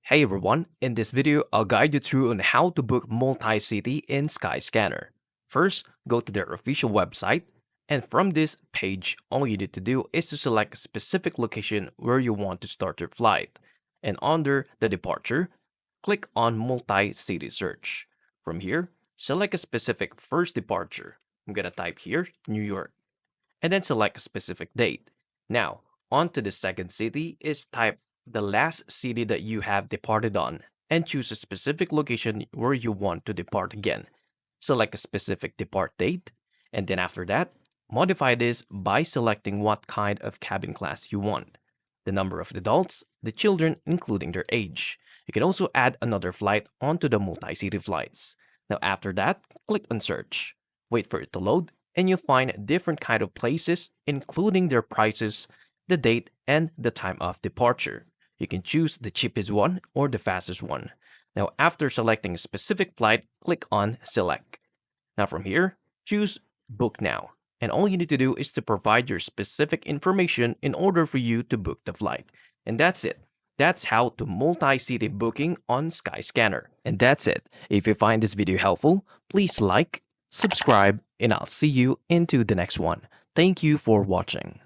Hey everyone, in this video, I'll guide you through on how to book multi-city in Skyscanner. First, go to their official website, and from this page, all you need to do is to select a specific location where you want to start your flight. And under the departure, click on multi-city search. From here, select a specific first departure. I'm gonna type here, New York, and then select a specific date. Now, on to the second city is type the last city that you have departed on and choose a specific location where you want to depart again. Select a specific depart date, and then after that, modify this by selecting what kind of cabin class you want, the number of adults, the children, including their age. You can also add another flight onto the multi-city flights. Now after that, click on search. Wait for it to load, and you'll find different kind of places, including their prices, the date, and the time of departure. You can choose the cheapest one or the fastest one. Now, after selecting a specific flight, click on Select. Now from here, choose Book Now. And all you need to do is to provide your specific information in order for you to book the flight. And that's it. That's how to multi-city booking on Skyscanner. And that's it. If you find this video helpful, please like, subscribe, and I'll see you into the next one. Thank you for watching.